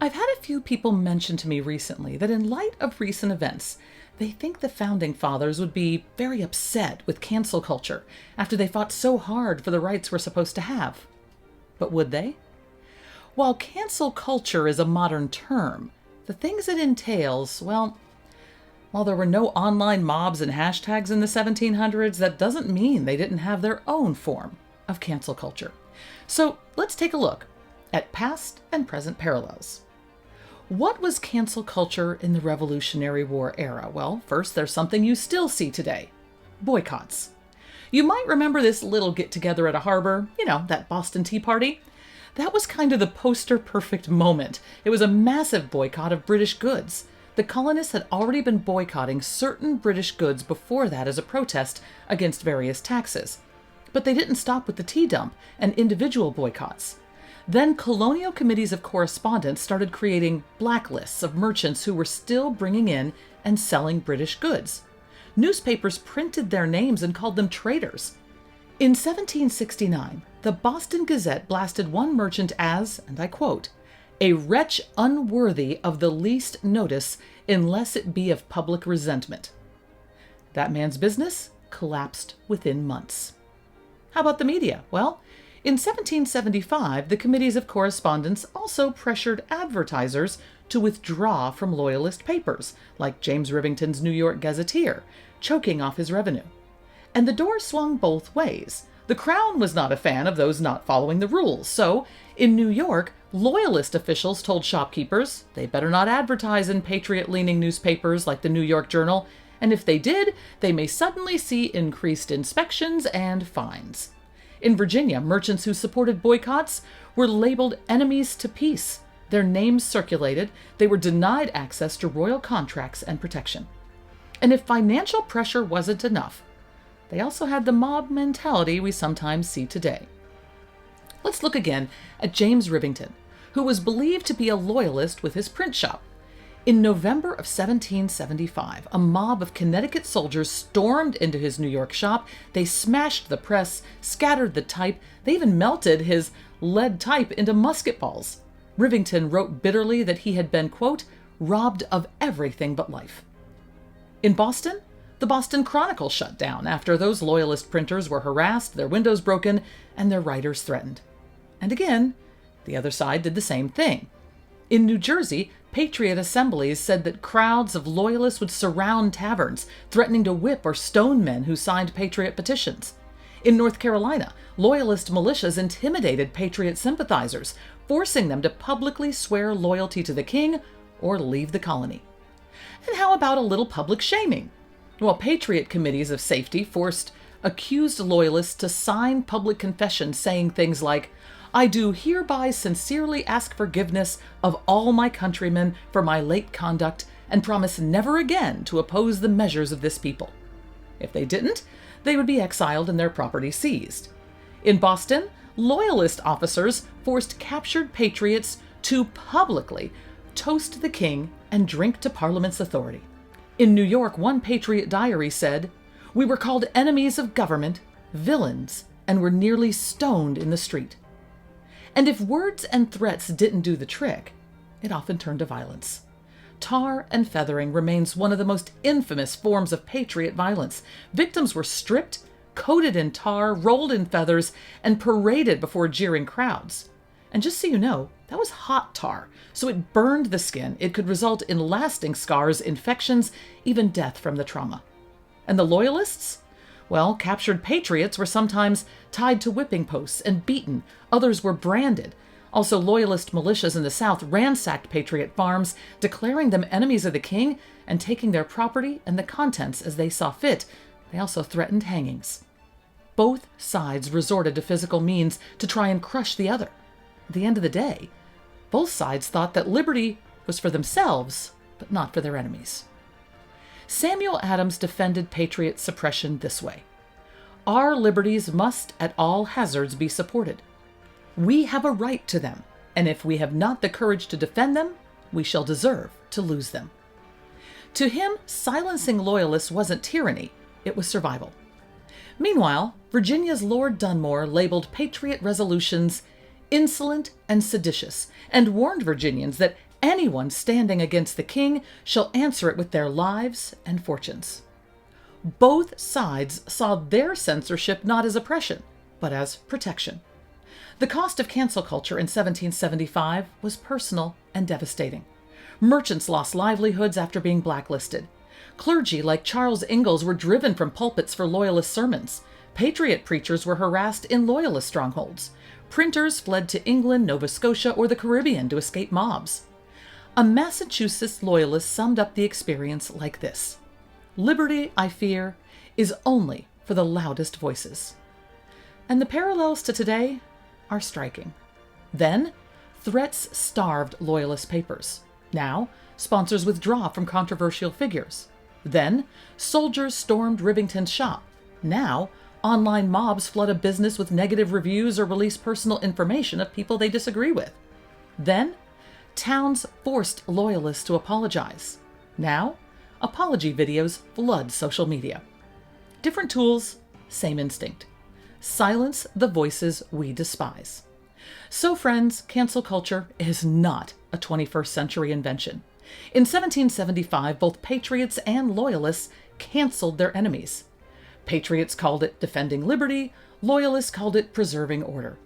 I've had a few people mention to me recently that in light of recent events, they think the Founding Fathers would be very upset with cancel culture after they fought so hard for the rights we're supposed to have. But would they? While cancel culture is a modern term, the things it entails, well, while there were no online mobs and hashtags in the 1700s, that doesn't mean they didn't have their own form of cancel culture. So let's take a look at past and present parallels. What was cancel culture in the Revolutionary War era? Well, first, there's something you still see today: boycotts. You might remember this little get-together at a harbor, that Boston Tea Party. That was kind of the poster-perfect moment. It was a massive boycott of British goods. The colonists had already been boycotting certain British goods before that as a protest against various taxes. But they didn't stop with the tea dump and individual boycotts. Then colonial committees of correspondence started creating blacklists of merchants who were still bringing in and selling British goods. Newspapers printed their names and called them traitors. In 1769, the Boston Gazette blasted one merchant as, and I quote, "a wretch unworthy of the least notice unless it be of public resentment." That man's business collapsed within months. How about the media? Well, in 1775, the committees of correspondence also pressured advertisers to withdraw from loyalist papers, like James Rivington's New York Gazetteer, choking off his revenue. And the door swung both ways. The Crown was not a fan of those not following the rules, so in New York, loyalist officials told shopkeepers they better not advertise in patriot-leaning newspapers like the New York Journal, and if they did, they may suddenly see increased inspections and fines. In Virginia, merchants who supported boycotts were labeled enemies to peace. Their names circulated. They were denied access to royal contracts and protection. And if financial pressure wasn't enough, they also had the mob mentality we sometimes see today. Let's look again at James Rivington, who was believed to be a loyalist with his print shop. In November of 1775, a mob of Connecticut soldiers stormed into his New York shop. They smashed the press, scattered the type. They even melted his lead type into musket balls. Rivington wrote bitterly that he had been, quote, "robbed of everything but life." In Boston, the Boston Chronicle shut down after those loyalist printers were harassed, their windows broken, and their writers threatened. And again, the other side did the same thing. In New Jersey, patriot assemblies said that crowds of loyalists would surround taverns, threatening to whip or stone men who signed patriot petitions. In North Carolina, loyalist militias intimidated patriot sympathizers, forcing them to publicly swear loyalty to the king or leave the colony. And how about a little public shaming? Well, patriot committees of safety forced accused loyalists to sign public confessions saying things like, "I do hereby sincerely ask forgiveness of all my countrymen for my late conduct and promise never again to oppose the measures of this people." If they didn't, they would be exiled and their property seized. In Boston, loyalist officers forced captured patriots to publicly toast the king and drink to Parliament's authority. In New York, one patriot diary said, "We were called enemies of government, villains, and were nearly stoned in the street." And if words and threats didn't do the trick, it often turned to violence. Tar and feathering remains one of the most infamous forms of patriot violence. Victims were stripped, coated in tar, rolled in feathers, and paraded before jeering crowds. And just so you know, that was hot tar, so it burned the skin. It could result in lasting scars, infections, even death from the trauma. And the loyalists? Well, captured patriots were sometimes tied to whipping posts and beaten. Others were branded. Also, loyalist militias in the South ransacked patriot farms, declaring them enemies of the king and taking their property and the contents as they saw fit. They also threatened hangings. Both sides resorted to physical means to try and crush the other. At the end of the day, both sides thought that liberty was for themselves, but not for their enemies. Samuel Adams defended patriot suppression this way: "Our liberties must at all hazards be supported. We have a right to them, and if we have not the courage to defend them, we shall deserve to lose them." To him, silencing loyalists wasn't tyranny, it was survival. Meanwhile, Virginia's Lord Dunmore labeled patriot resolutions insolent and seditious, and warned Virginians that Anyone standing against the king shall answer it with their lives and fortunes. Both sides saw their censorship not as oppression, but as protection. The cost of cancel culture in 1775 was personal and devastating. Merchants lost livelihoods after being blacklisted. Clergy like Charles Ingalls were driven from pulpits for loyalist sermons. Patriot preachers were harassed in loyalist strongholds. Printers fled to England, Nova Scotia, or the Caribbean to escape mobs. A Massachusetts loyalist summed up the experience like this: "Liberty, I fear, is only for the loudest voices." And the parallels to today are striking. Then, threats starved loyalist papers. Now, sponsors withdraw from controversial figures. Then, soldiers stormed Rivington's shop. Now, online mobs flood a business with negative reviews or release personal information of people they disagree with. Then, towns forced loyalists to apologize. Now, apology videos flood social media. Different tools, same instinct. Silence the voices we despise. So, friends, cancel culture is not a 21st century invention. In 1775, both patriots and loyalists canceled their enemies. Patriots called it defending liberty, loyalists called it preserving order.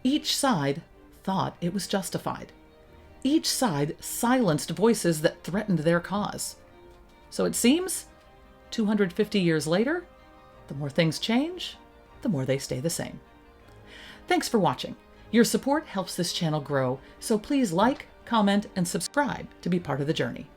Each side thought it was justified. Each side silenced voices that threatened their cause. So it seems, 250 years later, the more things change, the more they stay the same. Thanks for watching. Your support helps this channel grow, so please like, comment, and subscribe to be part of the journey.